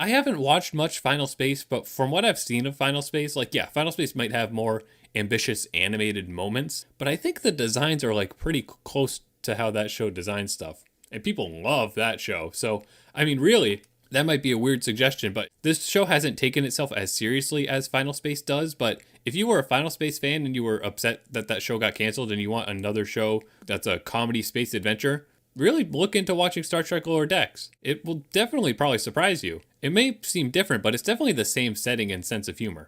I haven't watched much Final Space, but from what I've seen of Final Space, like, yeah, Final Space might have more ambitious animated moments, but I think the designs are like pretty close to how that show designs stuff. And people love that show. So, I mean, really, that might be a weird suggestion, but this show hasn't taken itself as seriously as Final Space does. But if you were a Final Space fan and you were upset that that show got canceled and you want another show that's a comedy space adventure, really look into watching Star Trek Lower Decks. It will definitely probably surprise you. It may seem different, but it's definitely the same setting and sense of humor.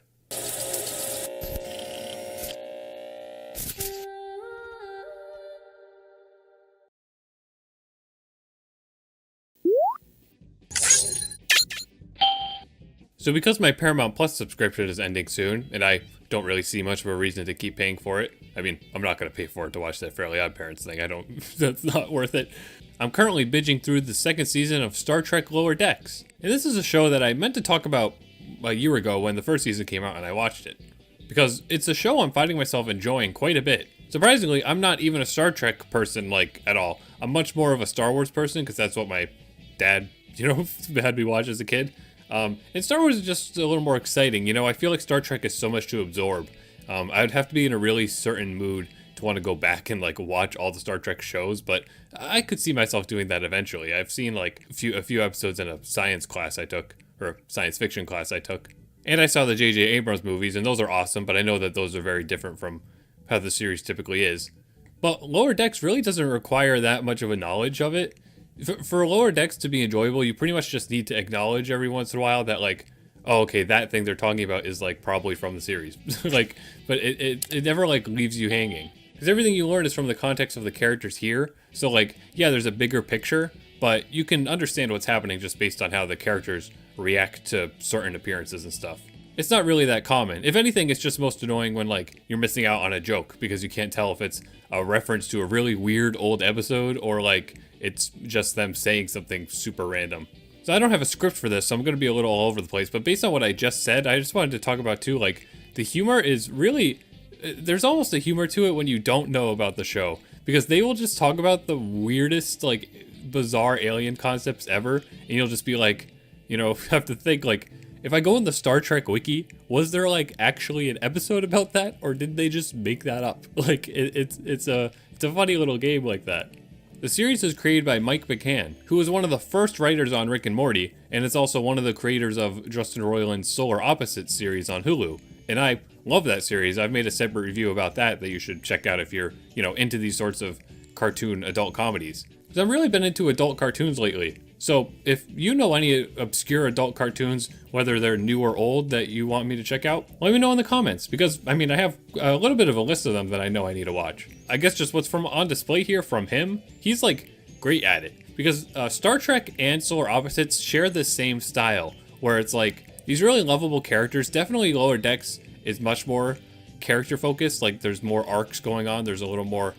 So because my Paramount Plus subscription is ending soon, and I don't really see much of a reason to keep paying for it. I mean, I'm not going to pay for it to watch that Fairly Odd Parents thing. That's not worth it. I'm currently binging through the second season of Star Trek Lower Decks. And this is a show that I meant to talk about a year ago when the first season came out and I watched it. Because it's a show I'm finding myself enjoying quite a bit. Surprisingly, I'm not even a Star Trek person, like, at all. I'm much more of a Star Wars person, because that's what my dad, had me watch as a kid. And Star Wars is just a little more exciting. I feel like Star Trek is so much to absorb. I would have to be in a really certain mood to want to go back and like watch all the Star Trek shows, but I could see myself doing that eventually. I've seen like a few episodes in a science class I took, or science fiction class I took. And I saw the J.J. Abrams movies, and those are awesome, but I know that those are very different from how the series typically is. But Lower Decks really doesn't require that much of a knowledge of it. For Lower Decks to be enjoyable, you pretty much just need to acknowledge every once in a while that, like, oh, okay, that thing they're talking about is, like, probably from the series. Like, but it never, like, leaves you hanging. Because everything you learn is from the context of the characters here. So, like, yeah, there's a bigger picture, but you can understand what's happening just based on how the characters react to certain appearances and stuff. It's not really that common. If anything, it's just most annoying when, like, you're missing out on a joke because you can't tell if it's a reference to a really weird old episode or, like, it's just them saying something super random. So I don't have a script for this, so I'm going to be a little all over the place. But based on what I just said, I just wanted to talk about, too, like, the humor is really... There's almost a humor to it when you don't know about the show. Because they will just talk about the weirdest, like, bizarre alien concepts ever. And you'll just be like, have to think, like... If I go in the Star Trek wiki, was there like actually an episode about that, or did they just make that up? Like it's a funny little game like that. The series is created by Mike McMahan, who was one of the first writers on Rick and Morty, and it's also one of the creators of Justin Roiland's Solar Opposites series on Hulu. And I love that series. I've made a separate review about that you should check out if you're, into these sorts of cartoon adult comedies. Because I've really been into adult cartoons lately. So if you know any obscure adult cartoons, whether they're new or old, that you want me to check out, let me know in the comments. Because, I have a little bit of a list of them that I know I need to watch. I guess just what's on display here from him, he's like great at it. Because Star Trek and Solar Opposites share the same style, where it's like these really lovable characters. Definitely Lower Decks is much more character focused. Like there's more arcs going on. There's a little more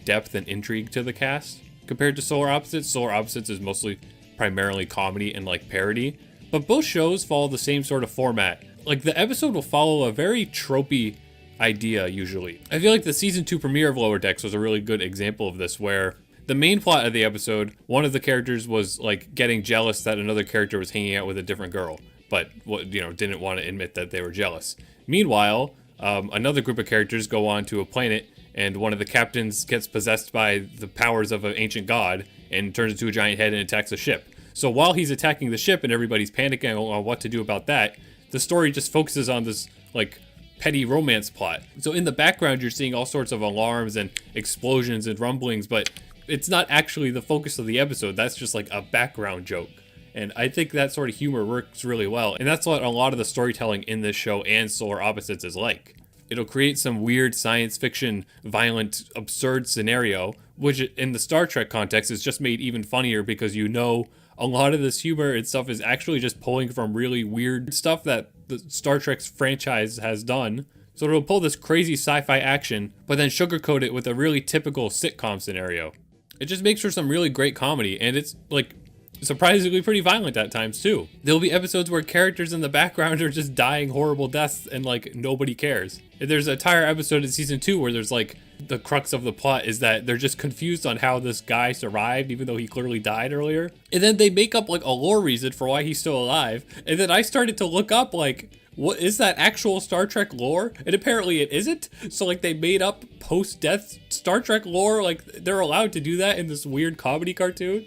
depth and intrigue to the cast. Compared to Solar Opposites is mostly primarily comedy and like parody, but both shows follow the same sort of format. Like the episode will follow a very tropey idea usually. I feel like the season 2 premiere of Lower Decks was a really good example of this, where the main plot of the episode, one of the characters was like getting jealous that another character was hanging out with a different girl, but didn't want to admit that they were jealous. Meanwhile, another group of characters go on to a planet, and one of the captains gets possessed by the powers of an ancient god and turns into a giant head and attacks a ship. So while he's attacking the ship and everybody's panicking on what to do about that, the story just focuses on this like petty romance plot. So in the background, you're seeing all sorts of alarms and explosions and rumblings, but it's not actually the focus of the episode. That's just like a background joke. And I think that sort of humor works really well. And that's what a lot of the storytelling in this show and Solar Opposites is like. It'll create some weird science fiction, violent, absurd scenario, which in the Star Trek context is just made even funnier because a lot of this humor and stuff is actually just pulling from really weird stuff that the Star Trek's franchise has done. So it'll pull this crazy sci-fi action, but then sugarcoat it with a really typical sitcom scenario. It just makes for some really great comedy, and it's like, surprisingly pretty violent at times too. There'll be episodes where characters in the background are just dying horrible deaths and like nobody cares. There's an entire episode in season 2 where there's like the crux of the plot is that they're just confused on how this guy survived even though he clearly died earlier. And then they make up like a lore reason for why he's still alive. And then I started to look up like, what is that actual Star Trek lore? And apparently it isn't. So like they made up post-death Star Trek lore. Like they're allowed to do that in this weird comedy cartoon.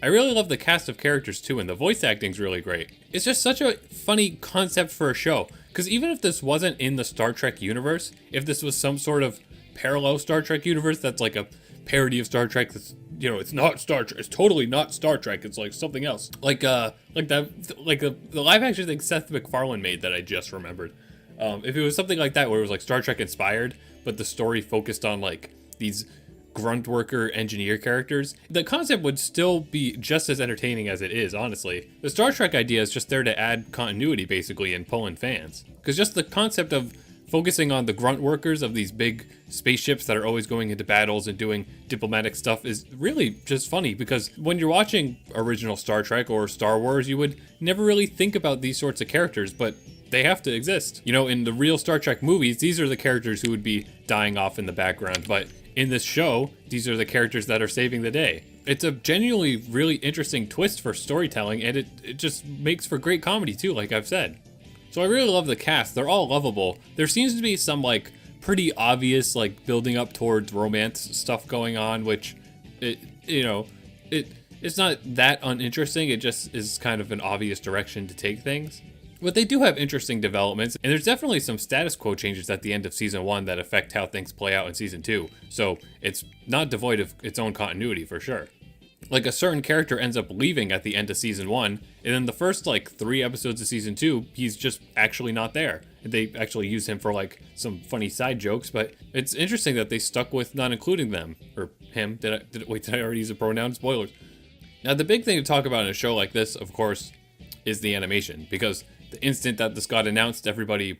I really love the cast of characters too, and the voice acting's really great. It's just such a funny concept for a show. Because even if this wasn't in the Star Trek universe, if this was some sort of parallel Star Trek universe that's like a parody of Star Trek that's, you know, it's not Star Trek, it's totally not Star Trek, it's like something else. The live action thing Seth MacFarlane made that I just remembered. If it was something like that where it was like Star Trek inspired, but the story focused on like these grunt worker engineer characters, the concept would still be just as entertaining as it is, honestly. The Star Trek idea is just there to add continuity basically and pull in fans. Because just the concept of focusing on the grunt workers of these big spaceships that are always going into battles and doing diplomatic stuff is really just funny, because when you're watching original Star Trek or Star Wars, you would never really think about these sorts of characters, but they have to exist. You know, in the real Star Trek movies, these are the characters who would be dying off in the background, but in this show, these are the characters that are saving the day. It's a genuinely really interesting twist for storytelling, and it just makes for great comedy too, like I've said. So I really love the cast. They're all lovable. There seems to be some like pretty obvious like building up towards romance stuff going on, which it's not that uninteresting. It just is kind of an obvious direction to take things. But they do have interesting developments, and there's definitely some status quo changes at the end of season 1 that affect how things play out in season 2. So it's not devoid of its own continuity for sure. Like a certain character ends up leaving at the end of season 1, and then the first like 3 episodes of season 2, he's just actually not there. They actually use him for like some funny side jokes, but it's interesting that they stuck with not including them, or him. Did I already use a pronoun? Spoilers. Now the big thing to talk about in a show like this, of course, is the animation, because the instant that this got announced, everybody,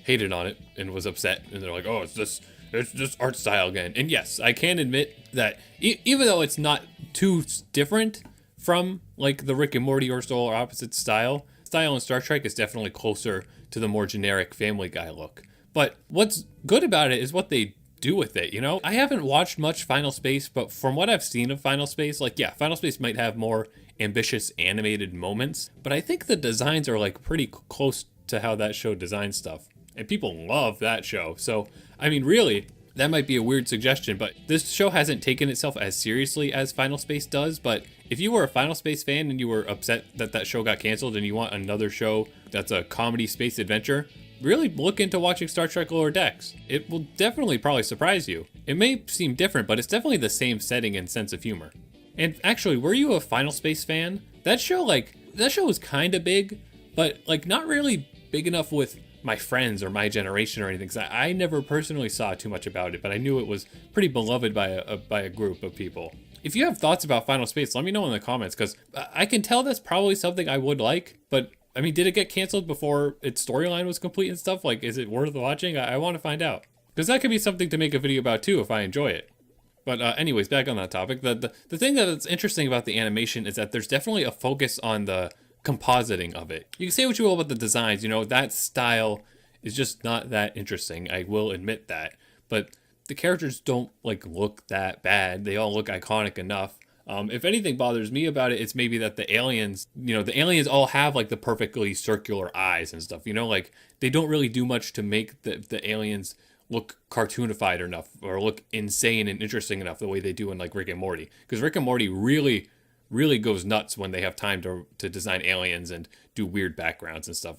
hated on it and was upset. And they're like, oh, it's this art style again. And yes, I can admit that even though it's not too different from like the Rick and Morty or Solar Opposite style in Star Trek is definitely closer to the more generic Family Guy look. But what's good about it is what they do with it, I haven't watched much Final Space, but from what I've seen of Final Space, Final Space might have more ambitious animated moments, but I think the designs are like pretty close to how that show designs stuff, and people love that show. So I mean, really, that might be a weird suggestion, but this show hasn't taken itself as seriously as Final Space does. But if you were a Final Space fan and you were upset that show got canceled and you want another show that's a comedy space adventure, really look into watching Star Trek Lower Decks. It will definitely probably surprise you. It may seem different, but it's definitely the same setting and sense of humor. And actually, were you a Final Space fan? That show was kind of big, but like not really big enough with my friends or my generation or anything. 'Cause I never personally saw too much about it, but I knew it was pretty beloved by a group of people. If you have thoughts about Final Space, let me know in the comments, because I can tell that's probably something I would like, but I mean, did it get canceled before its storyline was complete and stuff? Like, is it worth watching? I want to find out, because that could be something to make a video about too if I enjoy it. But anyways, back on that topic, the thing that's interesting about the animation is that there's definitely a focus on the compositing of it. You can say what you will about the designs, that style is just not that interesting. I will admit that. But the characters don't look that bad. They all look iconic enough. If anything bothers me about it, it's maybe that the aliens all have the perfectly circular eyes and stuff. They don't really do much to make the aliens look cartoonified enough or look insane and interesting enough the way they do in Rick and Morty. Because Rick and Morty really, really goes nuts when they have time to design aliens and do weird backgrounds and stuff.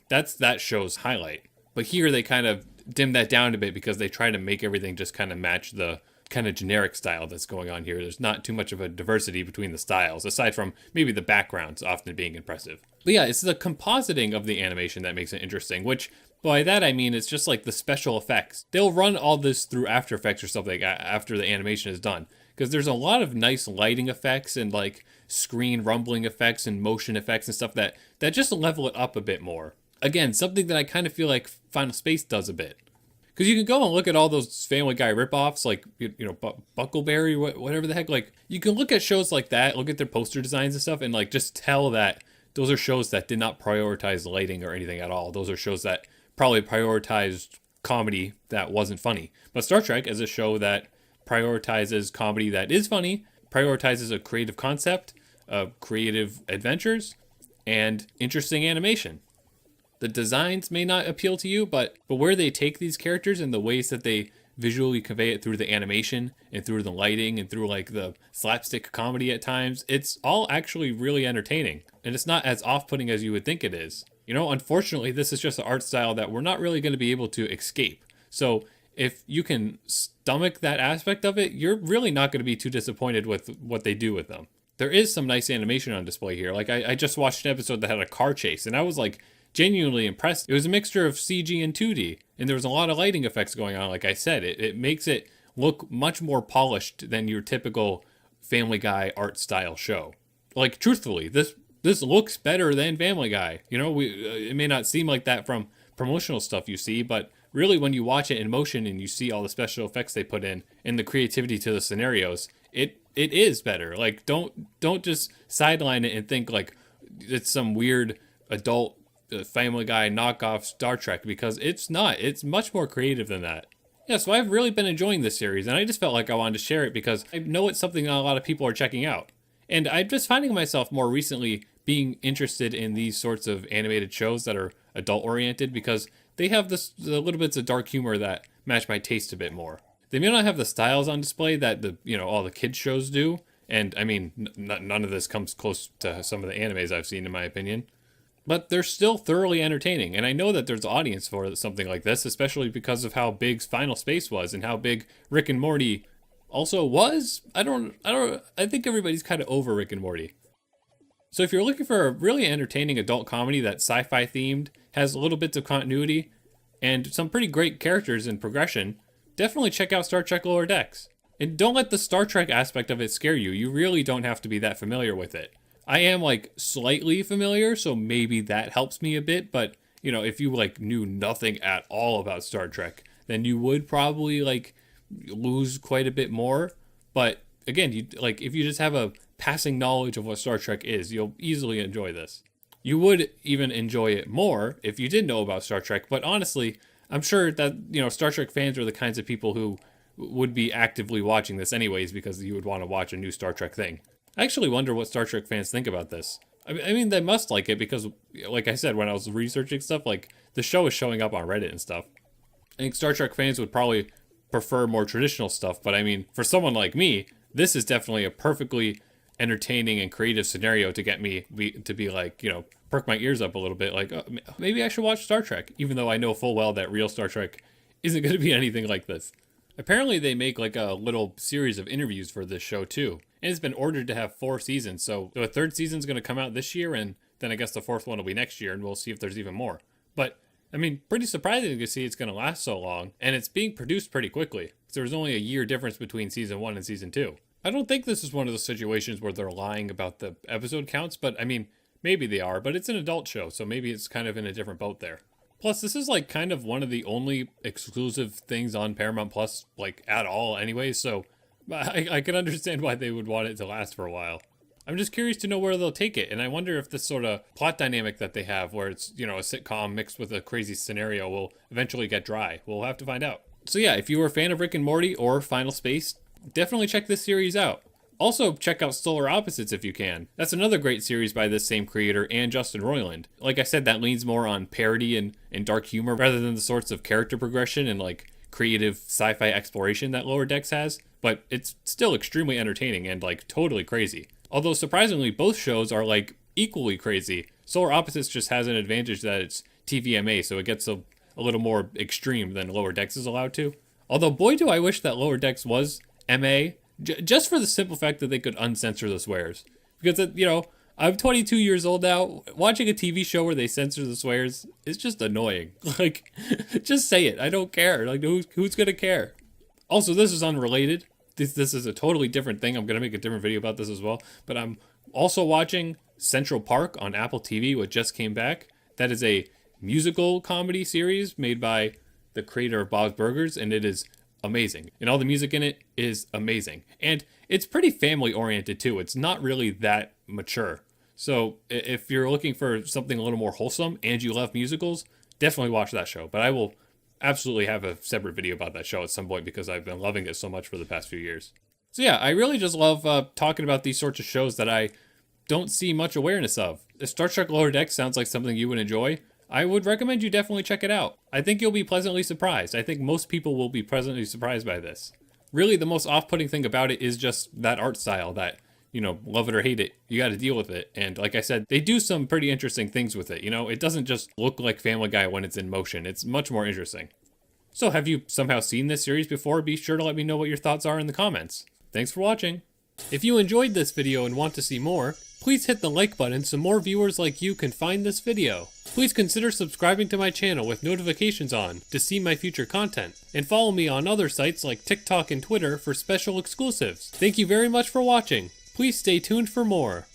That's that show's highlight. But here they kind of dim that down a bit because they try to make everything just kind of match the kind of generic style that's going on here. There's not too much of a diversity between the styles, aside from maybe the backgrounds often being impressive. But yeah, it's the compositing of the animation that makes it interesting, which by that I mean it's just the special effects. They'll run all this through After Effects or something after the animation is done, because there's a lot of nice lighting effects and screen rumbling effects and motion effects and stuff that just level it up a bit more. Again, something that I kind of feel like Final Space does a bit. Because you can go and look at all those Family Guy ripoffs, like, Buckleberry, whatever the heck. Like, you can look at shows like that, look at their poster designs and stuff, and, like, just tell that those are shows that did not prioritize lighting or anything at all. Those are shows that probably prioritized comedy that wasn't funny. But Star Trek is a show that prioritizes comedy that is funny, prioritizes a creative concept, creative adventures, and interesting animation. The designs may not appeal to you, but where they take these characters and the ways that they visually convey it through the animation and through the lighting and through like the slapstick comedy at times, it's all actually really entertaining. And it's not as off-putting as you would think it is. Unfortunately, this is just an art style that we're not really going to be able to escape. So if you can stomach that aspect of it, you're really not going to be too disappointed with what they do with them. There is some nice animation on display here. Like I just watched an episode that had a car chase, and I was like genuinely impressed. It was a mixture of CG and 2D, and there was a lot of lighting effects going on. Like I said, it makes it look much more polished than your typical Family Guy art style show. Like, truthfully, this looks better than Family Guy. It may not seem like that from promotional stuff you see, but really when you watch it in motion and you see all the special effects they put in and the creativity to the scenarios, it is better. Like, don't just sideline it and think like it's some weird adult Family Guy knockoff Star Trek, because it's not. It's much more creative than that. Yeah, so I've really been enjoying this series, and I just felt like I wanted to share it because I know it's something that a lot of people are checking out. And I'm just finding myself more recently being interested in these sorts of animated shows that are adult-oriented because they have the little bits of dark humor that match my taste a bit more. They may not have the styles on display that all the kids shows do, and I mean, none of this comes close to some of the animes I've seen, in my opinion. But they're still thoroughly entertaining, and I know that there's an audience for something like this, especially because of how big Final Space was and how big Rick and Morty also was. I think everybody's kind of over Rick and Morty. So if you're looking for a really entertaining adult comedy that's sci-fi themed, has little bits of continuity, and some pretty great characters and progression, definitely check out Star Trek Lower Decks. And don't let the Star Trek aspect of it scare you. You really don't have to be that familiar with it. I am like slightly familiar, so maybe that helps me a bit, but if you like knew nothing at all about Star Trek, then you would probably like lose quite a bit more. But again, if you just have a passing knowledge of what Star Trek is, you'll easily enjoy this. You would even enjoy it more if you did know about Star Trek, but honestly, I'm sure that Star Trek fans are the kinds of people who would be actively watching this anyways because you would want to watch a new Star Trek thing. I actually wonder what Star Trek fans think about this. I mean, they must like it because, like I said, when I was researching stuff, like, the show is showing up on Reddit and stuff. I think Star Trek fans would probably prefer more traditional stuff, but I mean, for someone like me, this is definitely a perfectly entertaining and creative scenario to get me to be like, perk my ears up a little bit, like, oh, maybe I should watch Star Trek, even though I know full well that real Star Trek isn't going to be anything like this. Apparently they make like a little series of interviews for this show too. And it's been ordered to have 4 seasons. So the 3rd season's going to come out this year, and then I guess the 4th one will be next year, and we'll see if there's even more. But, I mean, pretty surprising to see it's going to last so long, and it's being produced pretty quickly. So there's only a year difference between season 1 and season 2. I don't think this is one of those situations where they're lying about the episode counts, but I mean, maybe they are, but it's an adult show, so maybe it's kind of in a different boat there. Plus, this is like kind of one of the only exclusive things on Paramount Plus, like, at all anyway, so I can understand why they would want it to last for a while. I'm just curious to know where they'll take it, and I wonder if this sort of plot dynamic that they have, where it's, a sitcom mixed with a crazy scenario, will eventually get dry. We'll have to find out. So yeah, if you were a fan of Rick and Morty or Final Space, definitely check this series out. Also, check out Solar Opposites if you can. That's another great series by this same creator and Justin Roiland. Like I said, that leans more on parody and dark humor rather than the sorts of character progression and like creative sci-fi exploration that Lower Decks has, but it's still extremely entertaining and like totally crazy. Although surprisingly, both shows are like equally crazy. Solar Opposites just has an advantage that it's TVMA, so it gets a little more extreme than Lower Decks is allowed to. Although boy do I wish that Lower Decks was MA, just for the simple fact that they could uncensor the swears. Because, I'm 22 years old now. Watching a TV show where they censor the swears is just annoying. Like, just say it. I don't care. Like, who's gonna care? Also, this is unrelated. This is a totally different thing. I'm gonna make a different video about this as well. But I'm also watching Central Park on Apple TV, which just came back. That is a musical comedy series made by the creator of Bob's Burgers, and it is amazing. And all the music in it is amazing. And it's pretty family oriented too. It's not really that mature. So if you're looking for something a little more wholesome and you love musicals, definitely watch that show. But I will absolutely have a separate video about that show at some point because I've been loving it so much for the past few years. So yeah, I really just love talking about these sorts of shows that I don't see much awareness of. If Star Trek Lower Decks sounds like something you would enjoy, I would recommend you definitely check it out. I think you'll be pleasantly surprised. I think most people will be pleasantly surprised by this. Really, the most off-putting thing about it is just that art style that, love it or hate it, you got to deal with it. And like I said, they do some pretty interesting things with it. It doesn't just look like Family Guy when it's in motion. It's much more interesting. So have you somehow seen this series before? Be sure to let me know what your thoughts are in the comments. Thanks for watching. If you enjoyed this video and want to see more, please hit the like button so more viewers like you can find this video. Please consider subscribing to my channel with notifications on to see my future content, and follow me on other sites like TikTok and Twitter for special exclusives. Thank you very much for watching. Please stay tuned for more.